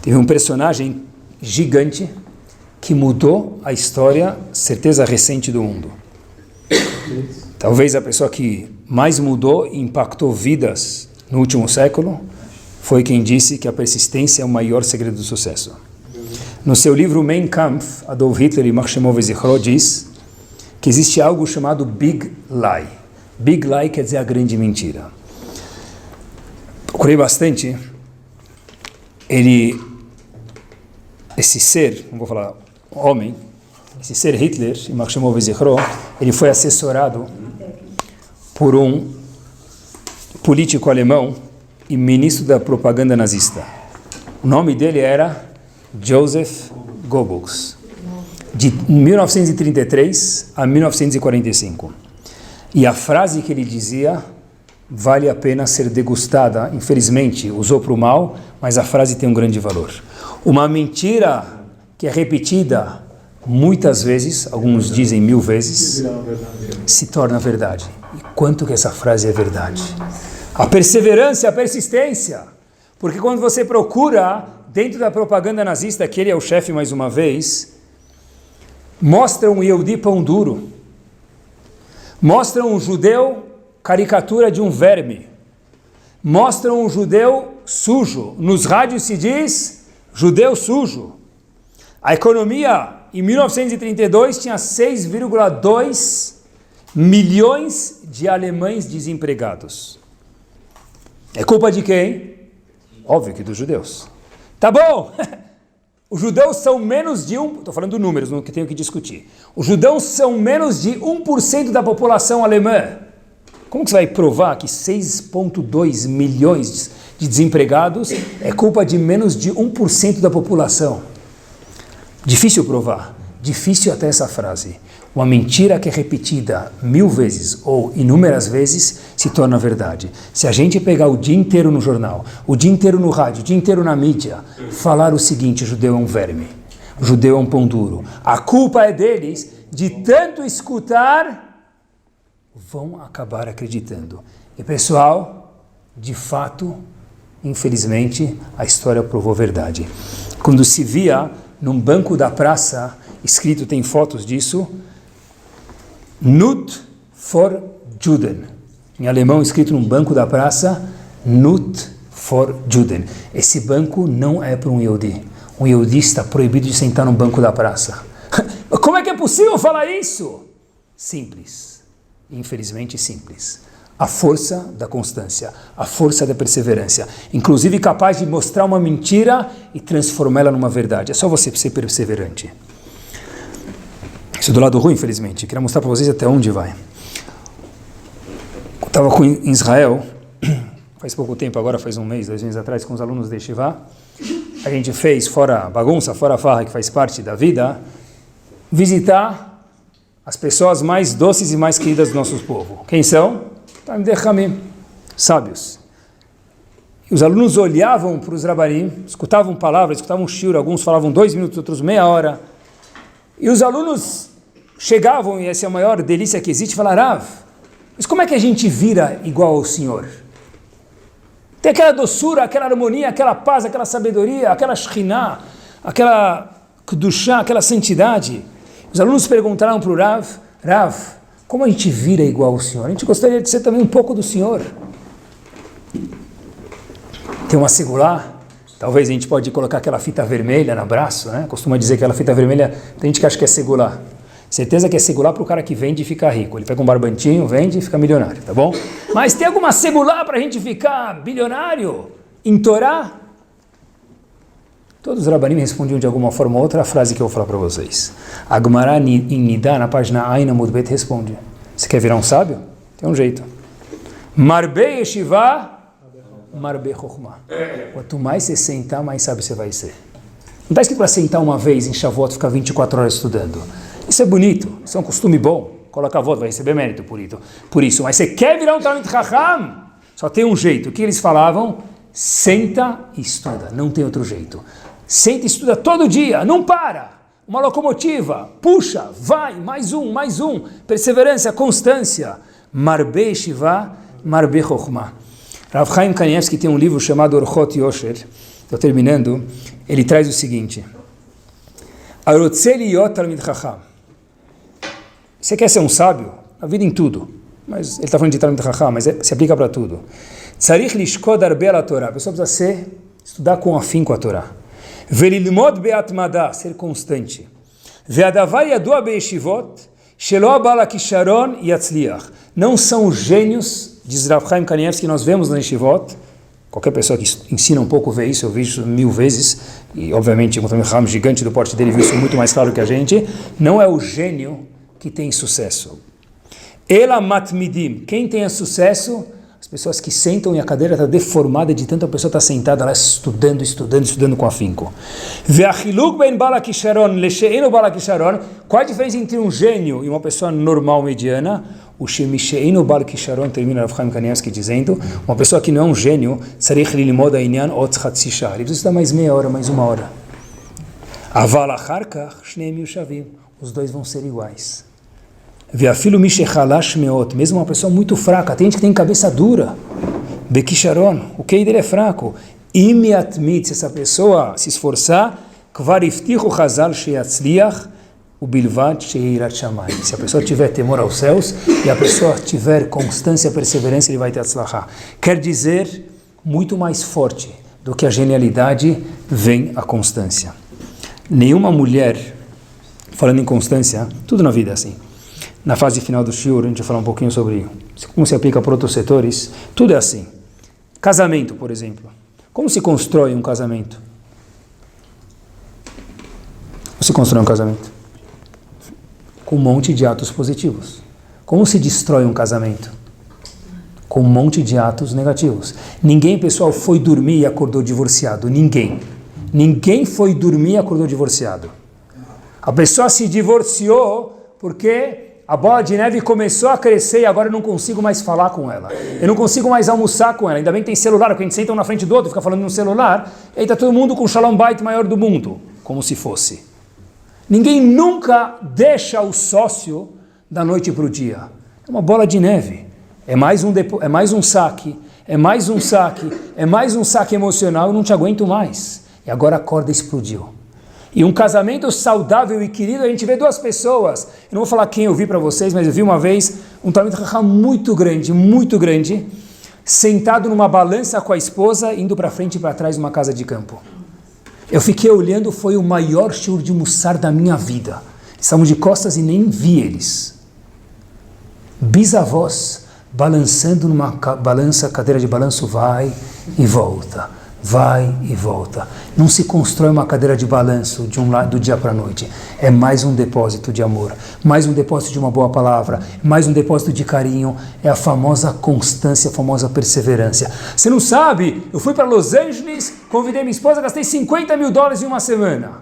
Teve um personagem gigante que mudou a história, certeza recente do mundo. Talvez a pessoa que mais mudou e impactou vidas no último século foi quem disse que a persistência é o maior segredo do sucesso. No seu livro Mein Kampf, Adolf Hitler e Mark Zichro diz que existe algo chamado Big Lie. Big Lie quer dizer a grande mentira. Procurei bastante. Esse ser, não vou falar homem, esse ser Hitler e Mark Zichro, ele foi assessorado por um político alemão e ministro da propaganda nazista. O nome dele era Joseph Goebbels, de 1933 a 1945. E a frase que ele dizia vale a pena ser degustada. Infelizmente, usou para o mal, mas a frase tem um grande valor. Uma mentira que é repetida muitas vezes, alguns dizem 1000 vezes, se torna verdade. E quanto que essa frase é verdade? A perseverança, a persistência. Porque quando você procura, dentro da propaganda nazista, que ele é o chefe mais uma vez, mostra um Yehudi pão duro, mostra um judeu caricatura de um verme, mostra um judeu sujo. Nos rádios se diz judeu sujo. A economia, em 1932, tinha 6,2 milhões de alemães desempregados. É culpa de quem? Óbvio que dos judeus. Tá bom! Os judeus são menos de estou falando números, não que tenho que discutir. Os judeus são menos de 1% da população alemã. Como que você vai provar que 6,2 milhões de desempregados é culpa de menos de 1% da população? Difícil provar. Difícil até essa frase. Uma mentira que é repetida 1000 vezes ou inúmeras vezes se torna verdade. Se a gente pegar o dia inteiro no jornal, o dia inteiro no rádio, o dia inteiro na mídia, falar o seguinte: o judeu é um verme, o judeu é um pão duro, a culpa é deles, de tanto escutar, vão acabar acreditando. E pessoal, de fato, infelizmente, a história provou verdade. Quando se via num banco da praça, escrito, tem fotos disso, Not for Juden. Em alemão, escrito num banco da praça, Not for Juden. Esse banco não é para um Yehudi. Um Yehudi está proibido de sentar no banco da praça. Como é que é possível falar isso? Simples. Infelizmente simples. A força da constância, a força da perseverança, inclusive capaz de mostrar uma mentira e transformá-la numa verdade. É só você ser perseverante. Isso do lado ruim, infelizmente. Eu queria mostrar para vocês até onde vai. Eu estava em Israel, faz pouco tempo, agora faz um mês, 2 meses atrás, com os alunos de Yeshiva. A gente fez, fora bagunça, fora farra, que faz parte da vida, visitar as pessoas mais doces e mais queridas do nosso povo. Quem são? Talmidei Chachamim, sábios. E os alunos olhavam para os rabanim, escutavam palavras, escutavam shiur, alguns falavam 2 minutos, outros meia hora. E os alunos chegavam, e essa é a maior delícia que existe, falaram: Rav, mas como é que a gente vira igual ao Senhor? Tem aquela doçura, aquela harmonia, aquela paz, aquela sabedoria, aquela shekhinah, aquela kedushá, aquela santidade. Os alunos perguntaram para o Rav: Rav, como a gente vira igual ao Senhor? A gente gostaria de ser também um pouco do Senhor. Tem uma segulá, talvez a gente pode colocar aquela fita vermelha no braço, né? Costuma dizer que aquela fita vermelha, tem gente que acha que é segulá. Certeza que é segulá para o cara que vende e fica rico. Ele pega um barbantinho, vende e fica milionário, tá bom? Mas tem alguma segulá para a gente ficar bilionário? Em Torá? Todos os rabanim respondiam de alguma forma ou outra a frase que eu vou falar para vocês. A Gemara em Nidá, na página Ain Amud Bet, responde: você quer virar um sábio? Tem um jeito. Marbe Yeshiva, Marbe Chokhmah. Quanto mais você sentar, mais sábio você vai ser. Não está escrito para sentar uma vez em Shavuot e ficar 24 horas estudando. Isso é bonito, isso é um costume bom. Coloca a voto, vai receber mérito por isso. Mas você quer virar um Talmid Chacham? Só tem um jeito. O que eles falavam? Senta e estuda. Não tem outro jeito. Senta e estuda todo dia. Não para. Uma locomotiva. Puxa, vai. Mais um. Perseverança, constância. Marbe Yeshiva, Marbe Chokhmah. Rav Chaim Kanievsky tem um livro chamado Orchot Yosher. Estou terminando. Ele traz o seguinte: Arotze liot Talmid Chacham. Você quer ser um sábio? A vida em tudo. Mas ele está falando de Talmid Chacham, mas se aplica para tudo. Tzarich lishkod arbe ala Torah. A pessoa precisa estudar com afinco a Torá. Velilmod be'atmada, ser constante. Ve'adavar yadua be'yeshivot, shelo abala kisharon yatzliach. Não são os gênios, diz Rav Chaim Kanievsky, que nós vemos na yeshivot. Qualquer pessoa que ensina um pouco vê isso, eu vi isso 1000 vezes, e obviamente um Talmid gigante do porte dele viu isso muito mais claro que a gente. Não é o gênio que tem sucesso. Ela matmidim, quem tem sucesso? As pessoas que sentam e a cadeira está deformada de tanto a pessoa está sentada lá estudando com afinco. Ve'achiluk ben balakisharon leshe'enu balakisharon. Qual a diferença entre um gênio e uma pessoa normal, mediana? O shemishe'enu balakisharon, termina Rav Chaim Kanievsky dizendo, uma pessoa que não é um gênio, tzarich lilmod ha'inyan ot chatzi shah. Ele precisa estudar mais meia hora, mais 1 hora. Aval achar kach shneim yushavim. Os dois vão ser iguais. Ve'afilu mishechalash meot, mesmo uma pessoa muito fraca, tem gente que tem cabeça dura, bekisharon, o QI dele é fraco, Imiatmit, se essa pessoa se esforçar, kvariftichu chazal sheyatzliach, o bilvat sheirat shamayim. Se a pessoa tiver temor aos céus e a pessoa tiver constância, perseverança, ele vai ter atzlachá. Quer dizer, muito mais forte do que a genialidade vem a constância. Nenhuma mulher, falando em constância, tudo na vida é assim. Na fase final do shiur, a gente vai falar um pouquinho sobre como se aplica para outros setores. Tudo é assim. Casamento, por exemplo. Como se constrói um casamento? Como se constrói um casamento? Com um monte de atos positivos. Como se destrói um casamento? Com um monte de atos negativos. Ninguém, pessoal, foi dormir e acordou divorciado. Ninguém. Ninguém foi dormir e acordou divorciado. A pessoa se divorciou porque a bola de neve começou a crescer e agora eu não consigo mais falar com ela. Eu não consigo mais almoçar com ela. Ainda bem que tem celular, porque a gente senta um na frente do outro e fica falando no celular. E aí está todo mundo com o shalom bait maior do mundo. Como se fosse. Ninguém nunca deixa o sócio da noite para o dia. É uma bola de neve. É mais um saque. É mais um saque. É mais um saque emocional. Eu não te aguento mais. E agora a corda explodiu. E um casamento saudável e querido, a gente vê duas pessoas. Eu não vou falar quem eu vi para vocês, mas eu vi uma vez um talmid chacham muito grande, sentado numa balança com a esposa, indo para frente e para trás numa casa de campo. Eu fiquei olhando, foi o maior shiur de mussar da minha vida. Estamos de costas e nem vi eles. Bisavós, balançando numa balança, cadeira de balanço, vai e volta. Vai e volta. Não se constrói uma cadeira de balanço do dia para a noite. É mais um depósito de amor, mais um depósito de uma boa palavra, mais um depósito de carinho. É a famosa constância, a famosa perseverança. Você não sabe? Eu fui para Los Angeles, convidei minha esposa, gastei $50 mil em uma semana.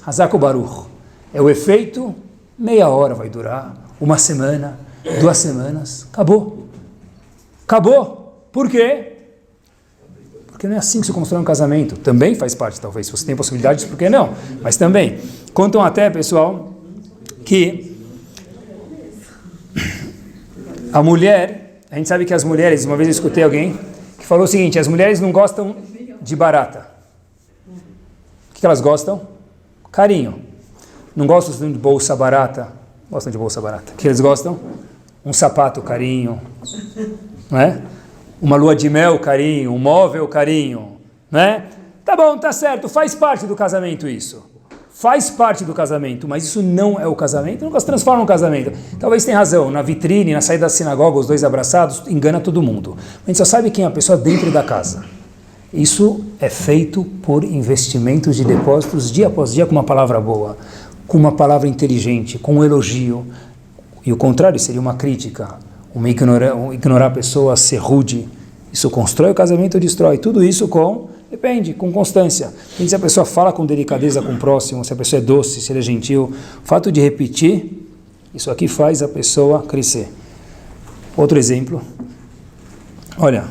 Hazak Baruch. É o efeito, meia hora vai durar, uma semana, 2 semanas, acabou. Acabou. Por quê? Porque não é assim que se constrói um casamento. Também faz parte, talvez. Se você tem possibilidades, por que não? Mas também. Contam até, pessoal, que a mulher, a gente sabe que as mulheres, uma vez eu escutei alguém que falou o seguinte, as mulheres não gostam de barata. O que elas gostam? Carinho. Não gostam de bolsa barata. Gostam de bolsa barata. O que eles gostam? Um sapato, carinho. Não é? Uma lua de mel, carinho, um móvel, carinho, né? Tá bom, tá certo, faz parte do casamento isso. Faz parte do casamento, mas isso não é o casamento, nunca se transforma no casamento. Talvez tenha razão, na vitrine, na saída da sinagoga, os dois abraçados, engana todo mundo. A gente só sabe quem é a pessoa dentro da casa. Isso é feito por investimentos de depósitos dia após dia com uma palavra boa, com uma palavra inteligente, com um elogio. E o contrário seria uma crítica. Ignorar a pessoa, ser rude, isso constrói o casamento ou destrói? Tudo isso depende, com constância. Se a pessoa fala com delicadeza com o próximo, se a pessoa é doce, se ele é gentil, o fato de repetir, isso aqui faz a pessoa crescer. Outro exemplo, olha,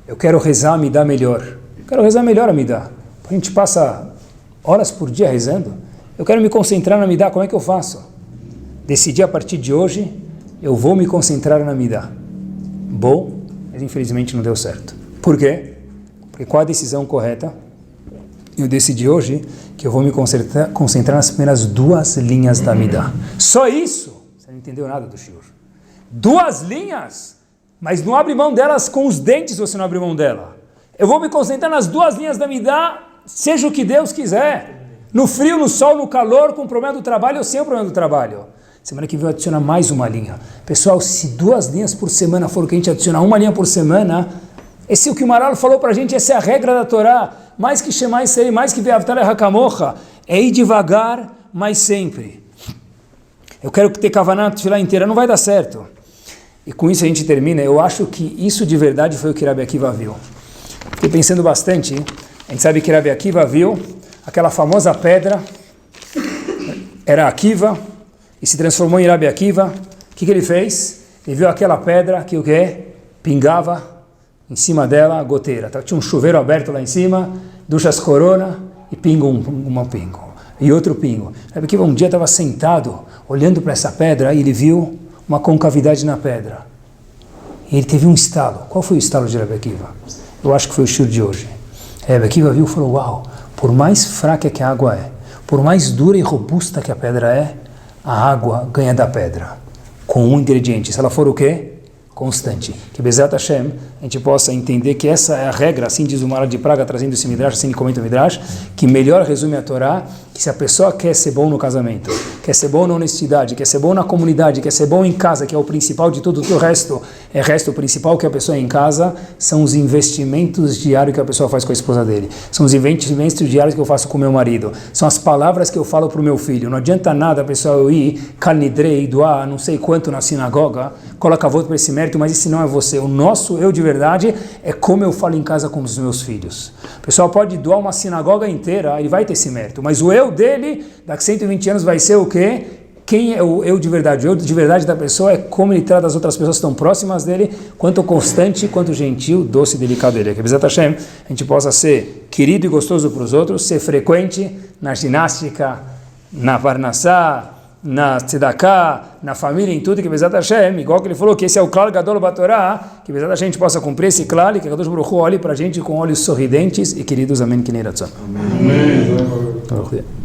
eu quero rezar a Midá melhor. Eu quero rezar melhor a Midá. A gente passa horas por dia rezando. Eu quero me concentrar na Midá, como é que eu faço? Decidi a partir de hoje, eu vou me concentrar na Midá. Bom, mas infelizmente não deu certo. Por quê? Porque qual a decisão correta? Eu decidi hoje que eu vou me concentrar nas primeiras 2 linhas da Midá. Só isso? Você não entendeu nada do shiur. 2 linhas? Mas não abre mão delas com os dentes, você não abre mão dela. Eu vou me concentrar nas 2 linhas da Midá, seja o que Deus quiser. No frio, no sol, no calor, com o problema do trabalho ou sem o problema do trabalho. Semana que vem eu adicionar mais uma linha. Pessoal, se 2 linhas por semana for o que a gente adicionar, 1 linha por semana, esse é o que o Maral falou pra gente, essa é a regra da Torá. Mais que Shema Yisrael, mais que Ve'avta Lecha Kamocha, é ir devagar, mas sempre. Eu quero ter Kavaná Tefilá inteira, não vai dar certo. E com isso a gente termina. Eu acho que isso de verdade foi o que Rabi Akiva viu. Fiquei pensando bastante. A gente sabe que Rabi Akiva viu aquela famosa pedra, era Akiva, e se transformou em Rabi Akiva. O que ele fez? Ele viu aquela pedra que o quê? Pingava em cima dela a goteira. Tinha um chuveiro aberto lá em cima, duchas corona e pingo um pingo. E outro pingo. Rabi Akiva um dia estava sentado, olhando para essa pedra, e ele viu uma concavidade na pedra. E ele teve um estalo. Qual foi o estalo de Rabi Akiva? Eu acho que foi o shiur de hoje. Rebbe Akiva viu e falou, uau, por mais fraca que a água é, por mais dura e robusta que a pedra é, a água ganha da pedra, com um ingrediente. Se ela for o quê? Constante. Que Bezat Hashem, a gente possa entender que essa é a regra, assim diz o Maharal de Praga, trazendo esse Midrash, assim comenta o Midrash, que melhor resume a Torá, que se a pessoa quer ser bom no casamento, quer ser bom na honestidade, quer ser bom na comunidade, quer ser bom em casa, que é o principal de tudo, o resto o principal que a pessoa é em casa, são os investimentos diários que a pessoa faz com a esposa dele, são os investimentos diários que eu faço com o meu marido, são as palavras que eu falo para o meu filho. Não adianta nada a pessoa eu ir, Kalnidrei, doar não sei quanto na sinagoga, coloca voto para esse mérito, mas esse não é você. O nosso eu de verdade é como eu falo em casa com os meus filhos. O pessoal pode doar uma sinagoga inteira, ele vai ter esse mérito, mas o eu dele, daqui 120 anos vai ser o quê? Quem é o eu de verdade? O eu de verdade da pessoa é como ele trata as outras pessoas que estão próximas dele, quanto constante, quanto gentil, doce e delicado ele. Que Bezat Hashem, a gente possa ser querido e gostoso para os outros, ser frequente na ginástica, na parnassá, na tzedakah, na família, em tudo, que Bezat Hashem, igual que ele falou, que esse é o Klal Gadol Batorá, que Bezat Hashem a gente possa cumprir esse Klal, e que Kadosh Baruch Hu olhe para a gente com olhos sorridentes e queridos. Amém. Amém.